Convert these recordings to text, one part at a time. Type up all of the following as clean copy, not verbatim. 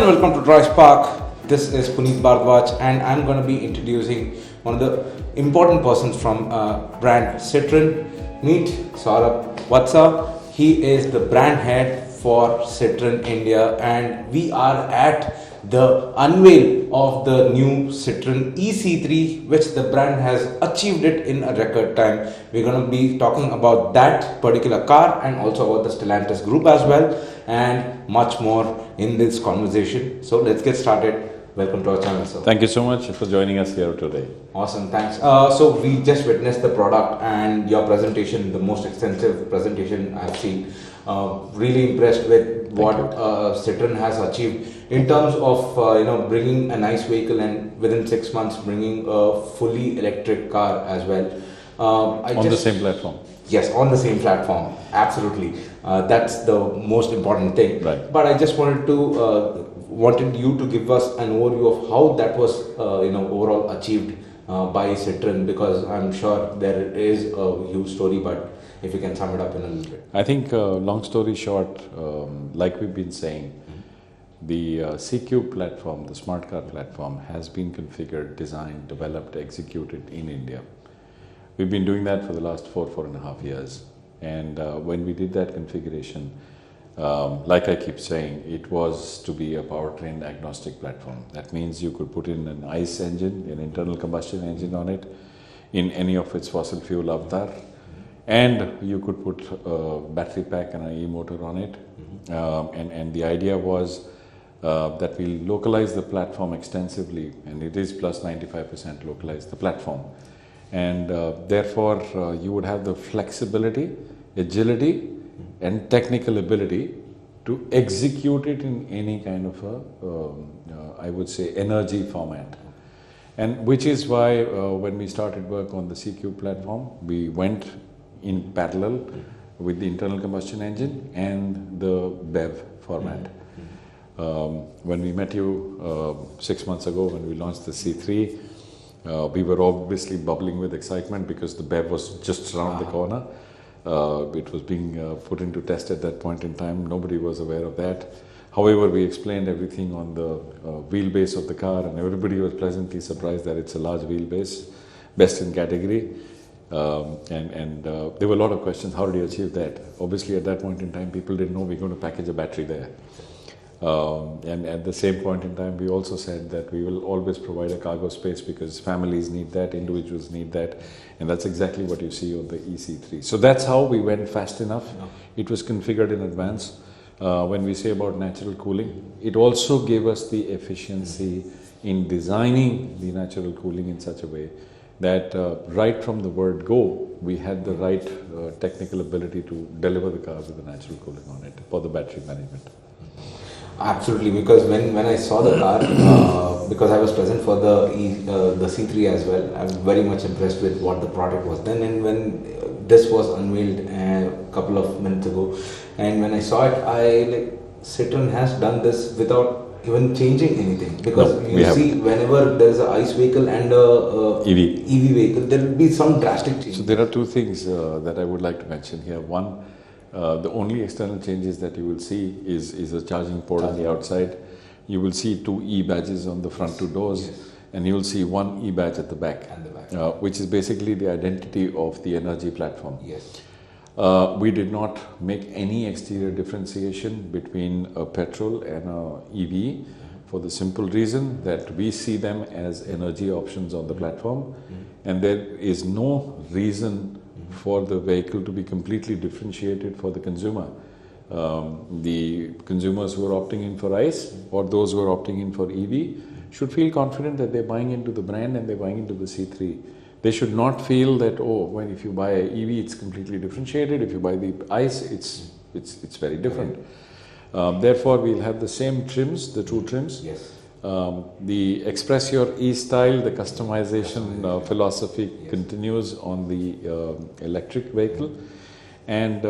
welcome to Drive Spark. This is Puneet Bharadwaj and I'm going to be introducing one of the important persons from brand Citroen. Meet Saurabh Vatsa. He is the brand head for Citroën India and we are at the unveil of the new Citroen eC3 which the brand has achieved it in a record time. We're going to be talking about that particular car and also about the Stellantis group as well and much more in this conversation. So let's get started. Welcome to our channel, sir. Thank you so much for joining us here today. Awesome, thanks. So we just witnessed the product and your presentation, the most extensive presentation I've seen. Really impressed with what Citroen has achieved in terms of bringing a nice vehicle and within 6 months bringing a fully electric car as well. On the same platform. Yes, on the same platform, absolutely. That's the most important thing. Right. But I just wanted you to give us an overview of how that was overall achieved by Citroen, because I'm sure there is a huge story, but if you can sum it up in a little bit. I think long story short, like we've been saying, the CQ platform, the smart car platform, has been configured, designed, developed, executed in India. We've been doing that for the last 4.5 years. And when we did that configuration, like I keep saying, it was to be a powertrain agnostic platform. That means you could put in an ICE engine, an internal combustion engine on it, in any of its fossil fuel avatar, and you could put a battery pack and an e-motor on it. And the idea was that we'll localize the platform extensively, and it is plus 95% localized, the platform. And therefore, you would have the flexibility, agility, and technical ability to execute it in any kind of I would say, energy format. And which is why when we started work on the CQ platform, we went in parallel with the internal combustion engine and the BEV format. When we met you 6 months ago, when we launched the C3, we were obviously bubbling with excitement because the BEV was just around the corner. It was being put into test at that point in time. Nobody was aware of that. However, we explained everything on the wheelbase of the car, and everybody was pleasantly surprised that it's a large wheelbase, best in category. And there were a lot of questions. How did you achieve that? Obviously, at that point in time, people didn't know we're going to package a battery there. And at the same point in time, we also said that we will always provide a cargo space because families need that, individuals need that, and that's exactly what you see on the eC3. So that's how we went fast enough. It was configured in advance. When we say about natural cooling, it also gave us the efficiency in designing the natural cooling in such a way that right from the word go, we had the right technical ability to deliver the car with the natural cooling on it for the battery management. Absolutely, because when I saw the car, because I was present for the C3 as well, I'm very much impressed with what the product was then. And when this was unveiled a couple of minutes ago, and when I saw it, Citroen has done this without even changing anything. Because you see, whenever there's an ICE vehicle and a EV vehicle, there will be some drastic change. So there are two things that I would like to mention here. One, the only external changes that you will see is a charging port on the outside. You will see 2 E badges on the front 2 doors, and you will see 1 E badge at the back, which is basically the identity of the energy platform. Yes. We did not make any exterior differentiation between a petrol and a EV for the simple reason that we see them as energy options on the platform, and there is no reason for the vehicle to be completely differentiated for the consumer. The consumers who are opting in for ICE or those who are opting in for EV should feel confident that they're buying into the brand and they're buying into the C3. They should not feel that, when if you buy an EV, it's completely differentiated. If you buy the ICE, it's very different. Therefore, we'll have the same trims, the 2 trims. Yes. The Express Your E-Style, the customization philosophy continues on the electric vehicle, and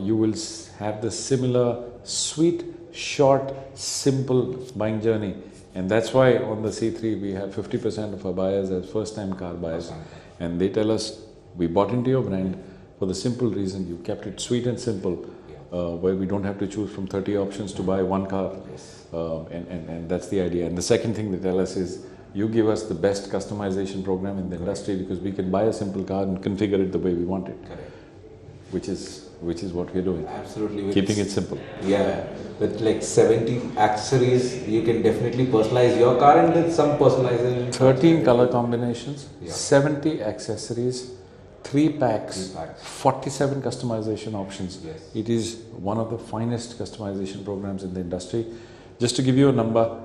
you will have the similar sweet, short, simple buying journey. And that's why on the C3 we have 50% of our buyers as first-time car buyers, and they tell us, we bought into your brand for the simple reason you kept it sweet and simple. where we don't have to choose from 30 options to buy one car. Yes. And that's the idea. And the second thing they tell us is, you give us the best customization program in the industry, because we can buy a simple car and configure it the way we want it. Correct. Which is what we're doing. Absolutely. Keeping it simple. Yeah. With like 70 accessories, you can definitely personalize your car, and with some personalization. 13 color combinations, Yeah. 70 accessories, 3 packs, 3 packs. 47 customization options. Yes. It is one of the finest customization programs in the industry. Just to give you a number,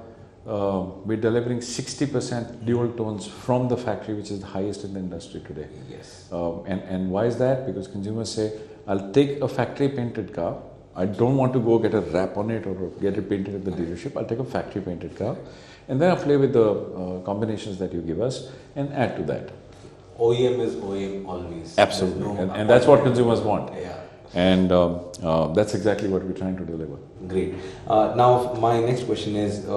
we're delivering 60% dual tones from the factory, which is the highest in the industry today. Yes. And why is that? Because consumers say, I'll take a factory painted car. I don't want to go get a wrap on it or get it painted at the dealership. I'll take a factory painted car, and then I'll play with the combinations that you give us and add to that. OEM is OEM always. Absolutely. No, And that's what consumers want. Yeah. And that's exactly what we're trying to deliver. Great. Now, my next question is, the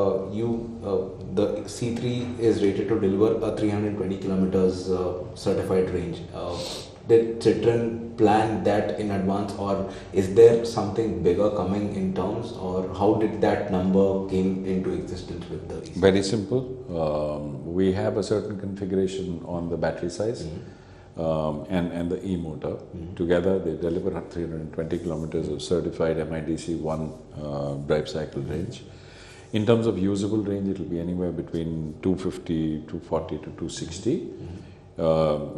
C3 is rated to deliver a 320 kilometers certified range. Did Citroen plan that in advance, or is there something bigger coming in terms, or how did that number came into existence with the eC3? Very simple. We have a certain configuration on the battery size. And the e-motor. Together they deliver 320 kilometers of certified MIDC 1 drive cycle range. In terms of usable range, it will be anywhere between 250, 240 to 260.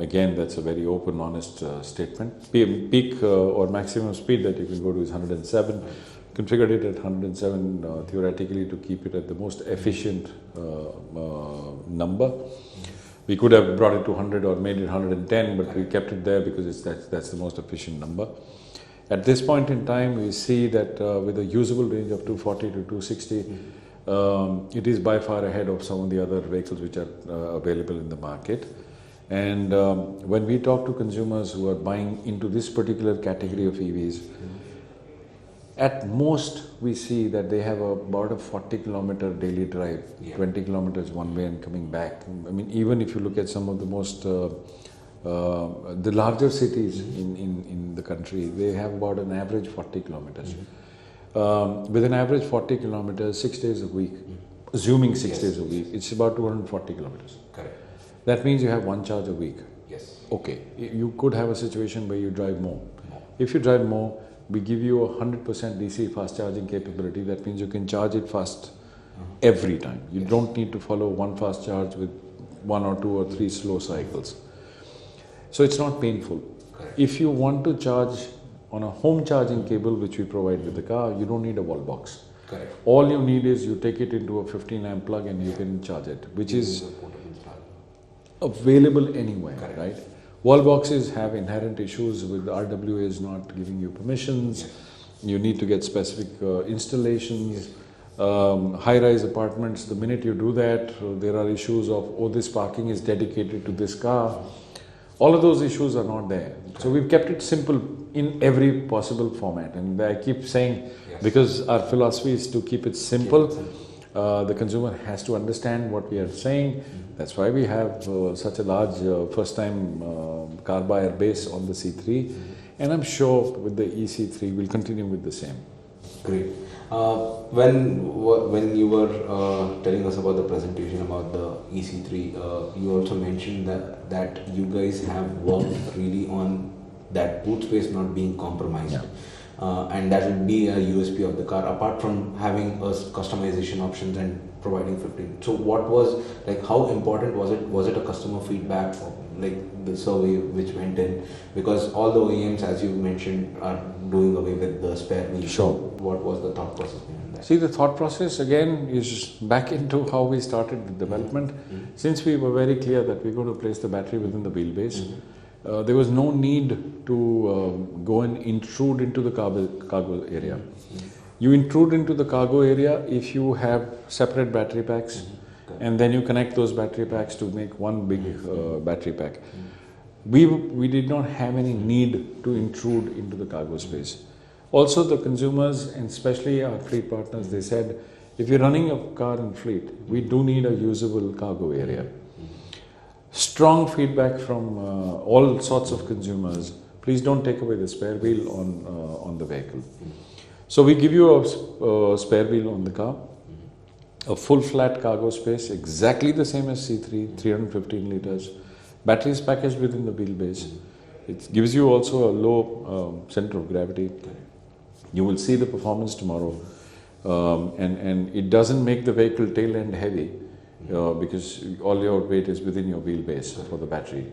Again, that's a very open, honest statement. Peak or maximum speed that you can go to is 107. Configured it at 107 theoretically to keep it at the most efficient number. We could have brought it to 100 or made it 110, but we kept it there because that's the most efficient number. At this point in time, we see that with a usable range of 240 to 260, it is by far ahead of some of the other vehicles which are available in the market. And when we talk to consumers who are buying into this particular category of EVs, at most we see that they have about a 40 kilometer daily drive, 20 kilometers one way and coming back. I mean, even if you look at some of the most, the larger cities in the country, they have about an average 40 kilometers. With an average 40 kilometers, 6 days a week, assuming 6 days a week, it's about 240 kilometers. Correct. That means you have 1 charge a week. Yes. Okay, you could have a situation where you drive more. If you drive more, we give you a 100% DC fast charging capability. That means you can charge it fast every time. You don't need to follow one fast charge with 1 or 2 or 3 slow cycles. So it's not painful. Correct. If you want to charge on a home charging cable, which we provide with the car, you don't need a wall box. Correct. All you need is you take it into a 15 amp plug and you can charge it, which is available anywhere, Correct. right? Wall boxes have inherent issues with RWAs not giving you permissions. You need to get specific installations. High-rise apartments, the minute you do that, there are issues of, oh, this parking is dedicated to this car. All of those issues are not there. So we've kept it simple in every possible format. And I keep saying, because our philosophy is to keep it simple, the consumer has to understand what we are saying. That's why we have such a large first-time car buyer base on the C3. And I'm sure with the eC3, we'll continue with the same. Great. When you were telling us about the presentation about the eC3, you also mentioned that you guys have worked really on that boot space not being compromised. And that will be a USP of the car, apart from having a customization options and providing 15. So what was, like, how important was it? Was it a customer feedback, like the survey which went in? Because all the OEMs, as you mentioned, are doing away with the spare wheel. Sure. What was the thought process behind that? See, the thought process again is back into how we started the development. Since we were very clear that we're going to place the battery within the wheelbase, there was no need to go and intrude into the cargo area. You intrude into the cargo area if you have separate battery packs, and then you connect those battery packs to make one big battery pack. We did not have any need to intrude into the cargo space. Also, the consumers, and especially our fleet partners, they said, if you're running a car in fleet, we do need a usable cargo area. Strong feedback from all sorts of consumers, please don't take away the spare wheel on the vehicle. So we give you a spare wheel on the car, a full flat cargo space, exactly the same as C3, 315 liters. Battery is packaged within the wheelbase. It gives you also a low center of gravity. You will see the performance tomorrow, and it doesn't make the vehicle tail end heavy because all your weight is within your wheelbase for the battery,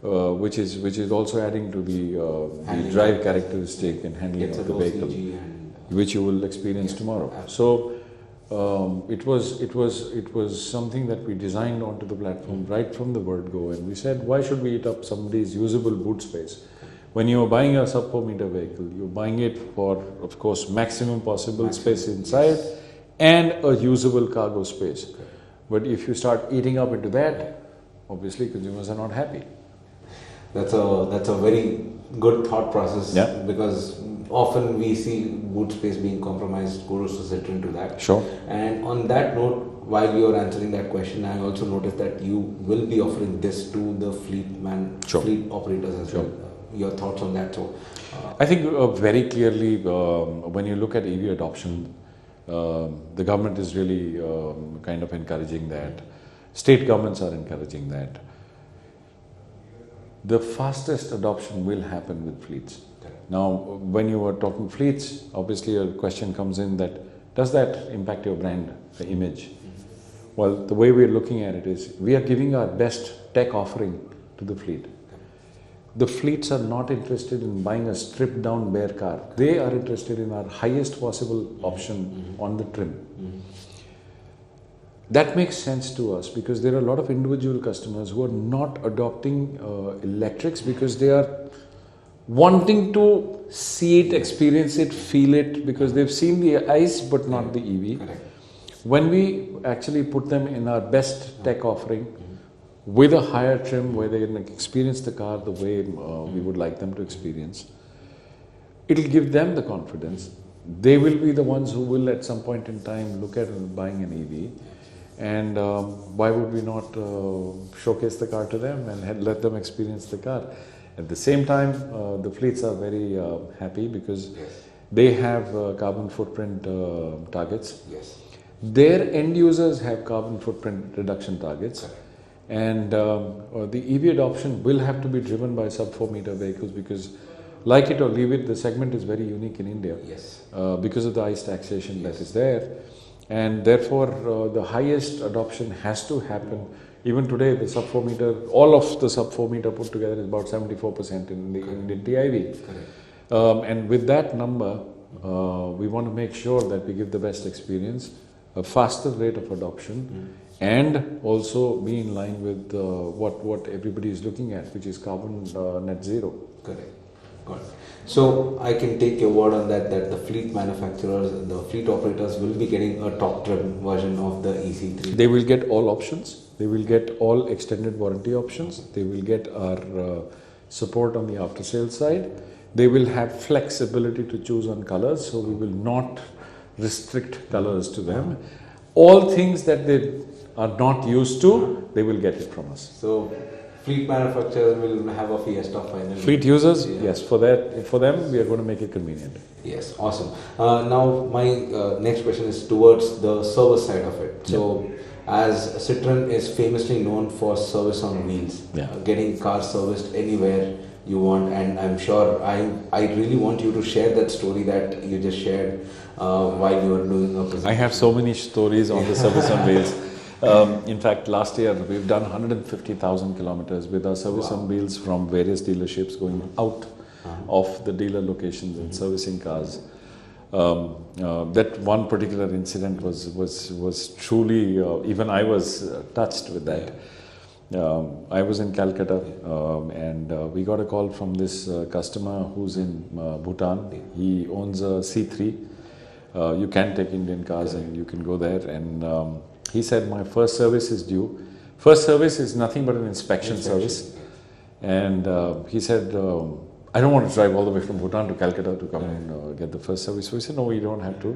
which is also adding to the drive characteristic and handling of the vehicle, which you will experience tomorrow. So it was something that we designed onto the platform right from the word go, and we said, why should we eat up somebody's usable boot space? When you are buying a sub 4 meter vehicle, you're buying it for, of course, maximum possible space inside and a usable cargo space. But if you start eating up into that, obviously consumers are not happy. That's a very good thought process, because often we see boot space being compromised. Kudos to Citroen to that. Sure. And on that note, while you are answering that question, I also noticed that you will be offering this to the fleet operators as well. Your thoughts on that? So, I think very clearly, when you look at EV adoption, the government is really kind of encouraging that. State governments are encouraging that. The fastest adoption will happen with fleets. Now, when you are talking fleets, obviously a question comes in that, does that impact your brand image? Well, the way we're looking at it is, we are giving our best tech offering to the fleet. The fleets are not interested in buying a stripped down bare car. They are interested in our highest possible option on the trim. That makes sense to us because there are a lot of individual customers who are not adopting electrics because they are wanting to see it, experience it, feel it, because they've seen the ICE but not the EV. When we actually put them in our best tech offering, with a higher trim where they can experience the car the way we would like them to experience, it'll give them the confidence. They will be the ones who will at some point in time look at buying an EV, and why would we not showcase the car to them and let them experience the car? At the same time, the fleets are very happy because they have carbon footprint targets. Their end users have carbon footprint reduction targets. And the EV adoption will have to be driven by sub 4 meter vehicles because, like it or leave it, the segment is very unique in India because of the ICE taxation that is there, and therefore the highest adoption has to happen. Even today, the sub 4 meter, all of the sub 4 meter put together is about 74% in the Indian TIV. And with that number, we want to make sure that we give the best experience, a faster rate of adoption, and also be in line with what everybody is looking at, which is carbon net zero. Correct. Got it. So I can take your word on that the fleet manufacturers, the fleet operators will be getting a top trim version of the eC3. They will get all options. They will get all extended warranty options. They will get our support on the after sales side. They will have flexibility to choose on colors, so we will not restrict colors to them. All things that they are not used to, they will get it from us. So fleet manufacturers will have a Fiesta finally. Fleet users, yes, for them, we are going to make it convenient. Yes, awesome. Now my next question is towards the service side of it. So as Citroen is famously known for service on wheels, getting cars serviced anywhere you want, and I'm sure I really want you to share that story that you just shared while you were doing a presentation. I have so many stories on the service on wheels. In fact, last year we've done 150,000 kilometers with our service on wheels from various dealerships going out of the dealer locations and servicing cars. That one particular incident was truly, even I was touched with that. I was in Calcutta and we got a call from this customer who's in Bhutan. He owns a C3. You can take Indian cars and you can go there, and he said, my first service is due. First service is nothing but an inspection service. And he said, I don't want to drive all the way from Bhutan to Calcutta to come and get the first service. So we said, no, you don't have to.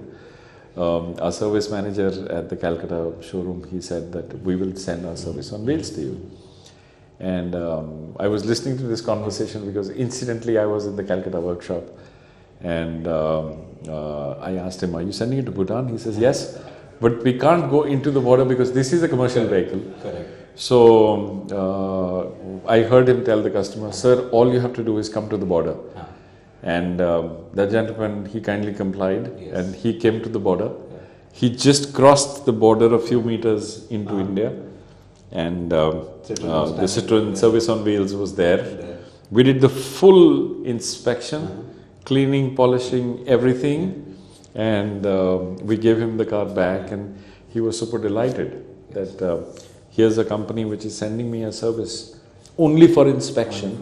Our service manager at the Calcutta showroom, he said that we will send our service on wheels to you. And I was listening to this conversation because incidentally I was in the Calcutta workshop, and I asked him, "Are you sending it to Bhutan?" He says, "Yes, but we can't go into the border because this is a commercial vehicle." Correct. So I heard him tell the customer, "Sir, all you have to do is come to the border." And that gentleman, he kindly complied, and he came to the border. He just crossed the border a few meters into India, and the Citroen service on wheels was there. We did the full inspection, cleaning, polishing, everything, and we gave him the car back, and he was super delighted that here's a company which is sending me a service only for inspection.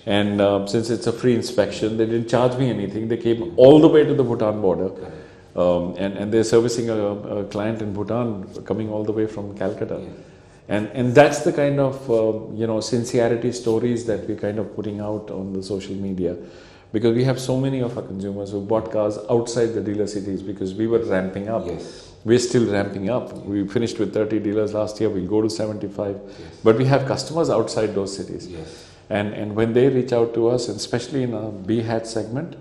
And since it's a free inspection, they didn't charge me anything. They came all the way to the Bhutan border, and they're servicing a client in Bhutan coming all the way from Calcutta. And that's the kind of sincerity stories that we're kind of putting out on the social media, because we have so many of our consumers who bought cars outside the dealer cities because we were ramping up. We're still ramping up. We finished with 30 dealers last year. We'll go to 75. But we have customers outside those cities. And when they reach out to us, and especially in a B hat segment,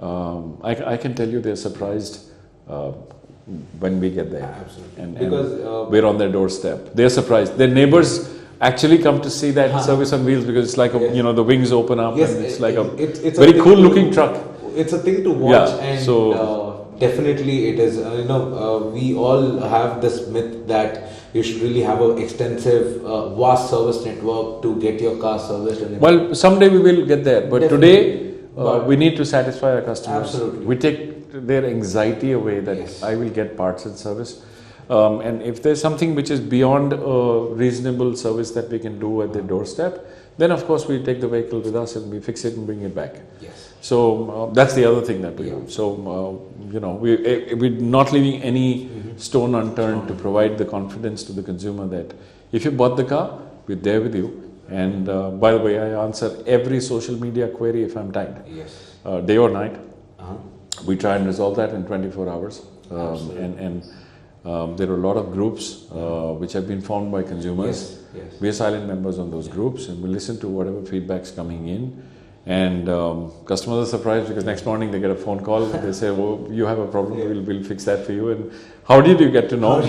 I can tell you they're surprised when we get there. Absolutely. And Because we're on their doorstep. They're surprised. Their neighbors actually come to see that service on wheels because it's like, the wings open up, and it's like it's very cool looking truck. It's a thing to watch, and definitely it is. We all have this myth that you should really have an extensive, vast service network to get your car serviced. Well, someday we will get there, but today we need to satisfy our customers. Absolutely. We take their anxiety away that I will get parts and service. And if there's something which is beyond a reasonable service that we can do at their doorstep, then of course we take the vehicle with us and we fix it and bring it back. So that's the other thing that we do. So we're not leaving any stone unturned to provide the confidence to the consumer that if you bought the car, we're there with you. And by the way, I answer every social media query if I'm tagged, day or night. We try and resolve that in 24 hours. And there are a lot of groups which have been formed by consumers. We are silent members on those groups, and we listen to whatever feedback's coming in. And customers are surprised because next morning they get a phone call. They say, "Oh, you have a problem. We'll fix that for you." And how did you get to know?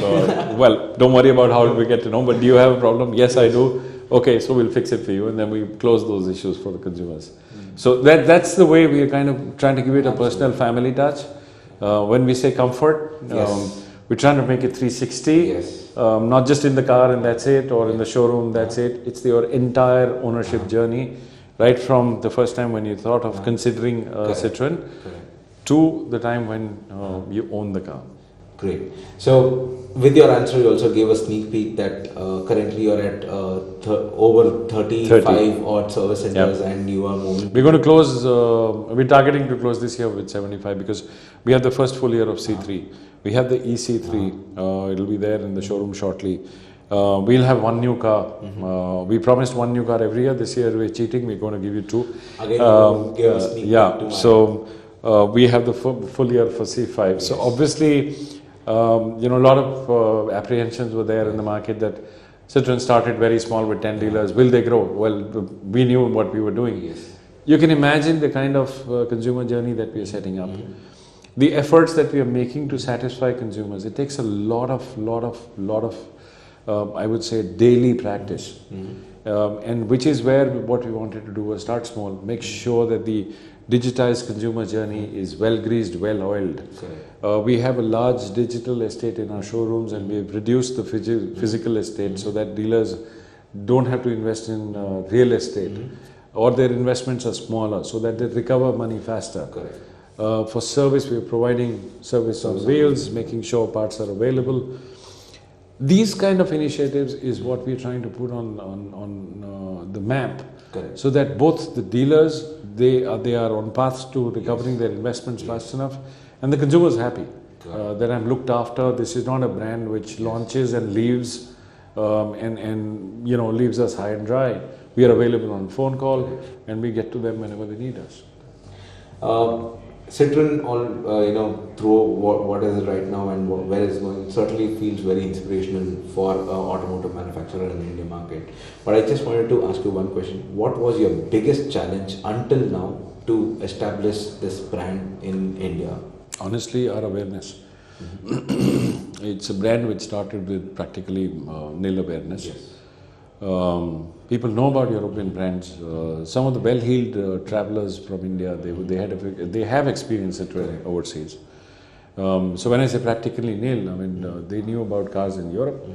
Well, don't worry about how did we get to know, but do you have a problem? Yes, I do. Okay, so we'll fix it for you, and then we close those issues for the consumers. So that's the way we are kind of trying to give it a personal family touch. When we say comfort, we're trying to make it 360, not just in the car and that's it, or in the showroom, that's it. It's your entire ownership journey, right from the first time when you thought of considering Citroen to the time when you own the car. Great. So with your answer, you also gave a sneak peek that currently you're at over 35 odd service centers, and you are moving. We're going to close, we're targeting to close this year with 75 because we have the first full year of C3. We have the eC3, it'll be there in the showroom shortly. We'll have one new car. We promised one new car every year. This year we're cheating, we're going to give you two. Again, give us sneak peek so we have the full year for C5. So obviously, a lot of apprehensions were there in the market that Citroen started very small with 10 dealers. Will they grow? Well, we knew what we were doing. You can imagine the kind of consumer journey that we are setting up. The efforts that we are making to satisfy consumers, it takes a lot of I would say daily practice. And which is where what we wanted to do was start small, make sure that the digitized consumer journey is well greased, well oiled. We have a large digital estate in our showrooms, and we've reduced the physical estate so that dealers don't have to invest in real estate, or their investments are smaller so that they recover money faster. For service, we are providing service on wheels, making sure parts are available. These kind of initiatives is what we're trying to put on the map, so that both the dealers, they are on paths to recovering their investments fast enough, and the consumer is happy that I'm looked after. This is not a brand which launches and leaves and leaves us high and dry. We are available on phone call, and we get to them whenever they need us. Citroen, all through what is it right now and where it's going, certainly feels very inspirational for automotive manufacturer in the Indian market. But I just wanted to ask you one question: what was your biggest challenge until now to establish this brand in India? Honestly, our awareness. It's a brand which started with practically nil awareness. Yes. People know about European brands. Some of the well-heeled travelers from India, they have experienced it overseas. So when I say practically nil, I mean they knew about cars in Europe.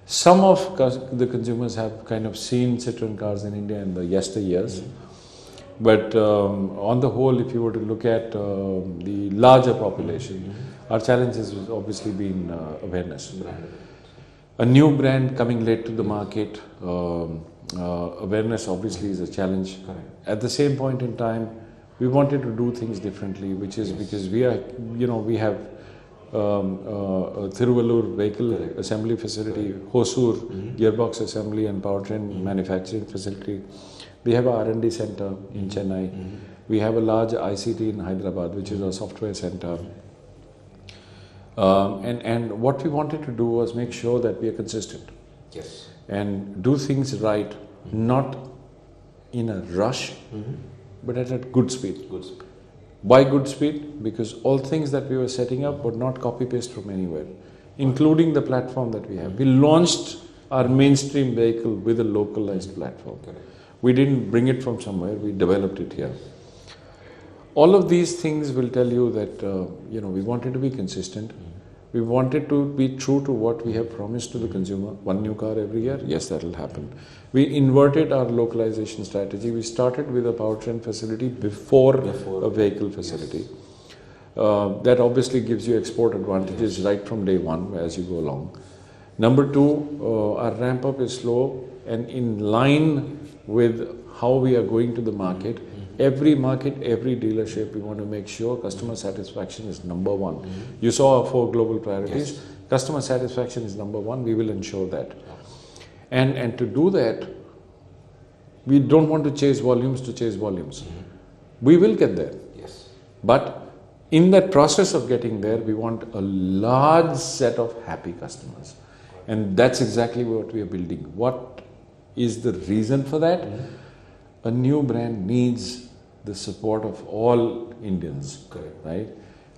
Some of the consumers have kind of seen Citroen cars in India in the yesteryears. But on the whole, if you were to look at the larger population, our challenge has obviously been awareness. A new brand coming late to the market, awareness obviously is a challenge. Correct. At the same point in time, we wanted to do things differently, which is because we are, we have a Thiruvallur vehicle assembly facility, Hosur gearbox assembly and powertrain manufacturing facility. We have a R&D center in Chennai. We have a large ICT in Hyderabad, which is our software center. And what we wanted to do was make sure that we are consistent. Yes. And do things right, not in a rush, but at a good speed. Good speed. Why good speed? Because all things that we were setting up were not copy-paste from anywhere, including the platform that we have. We launched our mainstream vehicle with a localized platform. Correct. We didn't bring it from somewhere, we developed it here. All of these things will tell you that, we wanted to be consistent. We wanted to be true to what we have promised to the consumer. One new car every year? Yes, that will happen. We inverted our localization strategy. We started with a powertrain facility before a vehicle facility. That obviously gives you export advantages right from day one as you go along. Number two, our ramp up is slow and in line with how we are going to the market. Every market, every dealership, we want to make sure customer satisfaction is number one. You saw our 4 global priorities. Yes. Customer satisfaction is number one. We will ensure that. And to do that, we don't want to chase volumes to chase volumes. We will get there. Yes. But in that process of getting there, we want a large set of happy customers. And that's exactly what we are building. What is the reason for that? A new brand needs the support of all Indians. Correct. Right?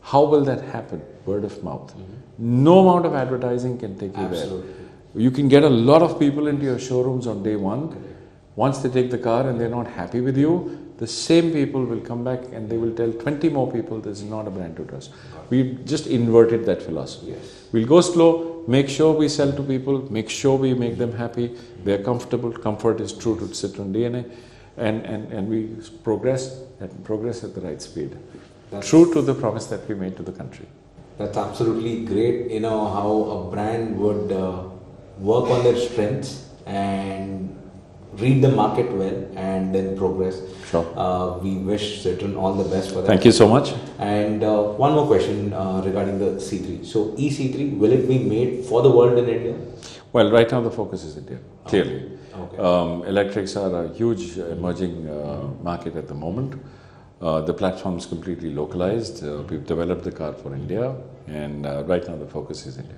How will that happen? Word of mouth. No amount of advertising can take you Absolutely. there. You can get a lot of people into your showrooms on day one. Correct. Once they take the car and they're not happy with you, the same people will come back and they will tell 20 more people this is not a brand to trust. We've just inverted that philosophy. Yes. We'll go slow, make sure we sell to people, make sure we make them happy, they're comfortable, comfort is true to Citroen DNA, and we progress at the right speed. True to the promise that we made to the country. That's absolutely great, how a brand would work on their strengths and read the market well and then progress. Sure. We wish Citroen all the best for that. Thank you so much. And one more question regarding the C3. So eC3, will it be made for the world in India? Well, right now the focus is India, clearly. Okay. Electrics are a huge emerging market at the moment. The platform is completely localized. We've developed the car for India, and right now the focus is India.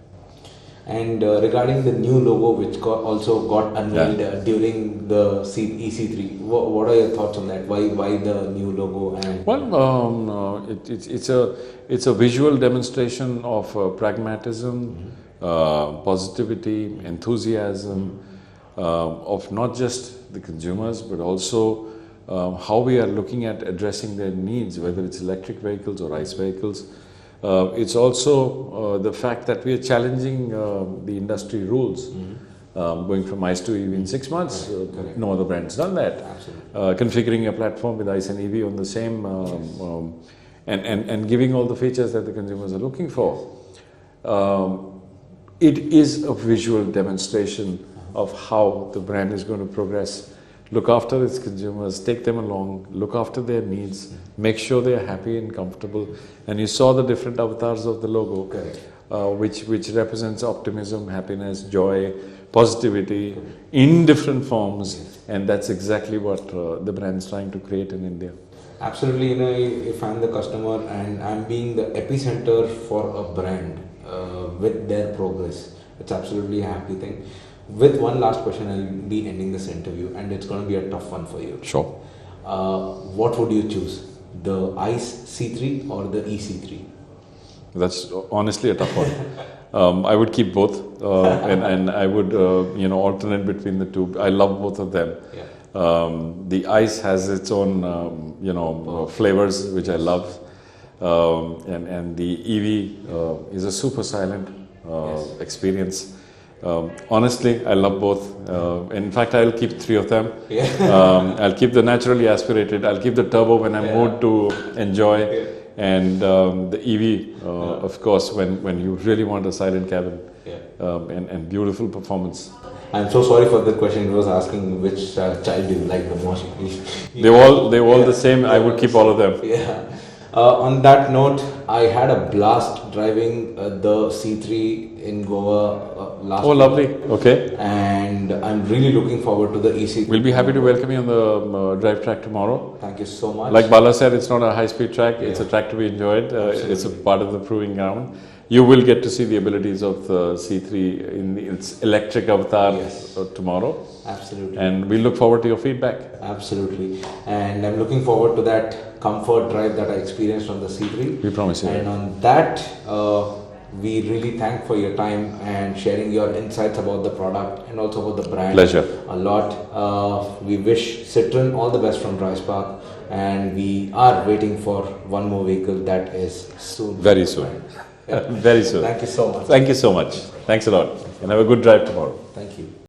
And regarding the new logo, which also got unveiled during the eC3, what are your thoughts on that? Why the new logo? And Well, it's a visual demonstration of pragmatism, positivity, enthusiasm of not just the consumers, but also how we are looking at addressing their needs, whether it's electric vehicles or ICE vehicles. It's also the fact that we are challenging the industry rules, going from ICE to EV in 6 months. Correct. No other brand's done that. Configuring a platform with ICE and EV on the same, and giving all the features that the consumers are looking for. It is a visual demonstration of how the brand is going to progress. Look after its consumers, take them along, look after their needs, make sure they are happy and comfortable. And you saw the different avatars of the logo, which represents optimism, happiness, joy, positivity in different forms. And that's exactly what the brand is trying to create in India. Absolutely, if I'm the customer and I'm being the epicenter for a brand with their progress, it's absolutely a happy thing. With one last question, I'll be ending this interview, and it's going to be a tough one for you. Sure. What would you choose, the ICE C3 or the eC3? That's honestly a tough one. I would keep both, and I would alternate between the two. I love both of them. Yeah. The ice has its own flavors, which I love, and the EV is a super silent experience. Honestly, I love both. In fact, I'll keep three of them. Yeah. I'll keep the naturally aspirated. I'll keep the turbo when I'm moved to enjoy. Yeah. And the EV, of course, when you really want a silent cabin and beautiful performance. I'm so sorry for the question. It was asking which child do you like the most. They're all the same. I would keep all of them. Yeah. On that note, I had a blast driving the C3 in Goa last Oh, week. lovely. Okay. And I'm really looking forward to the EC3. We'll be happy to welcome you on the drive track tomorrow. Thank you so much. Like Bala said, it's not a high-speed track. It's a Yeah. track to be enjoyed. It's a part of the proving ground. You will get to see the abilities of the C3 in its electric avatar tomorrow. Absolutely. And we look forward to your feedback. Absolutely. And I'm looking forward to that comfort drive that I experienced on the C3. We promise you. And on that, we really thank for your time and sharing your insights about the product and also about the brand. Pleasure. A lot. We wish Citroen all the best from Dry Spark, and we are waiting for one more vehicle that is soon. Very soon. Very soon. Thank you so much. Thank you so much. Thanks a lot. And have a good drive tomorrow. Thank you.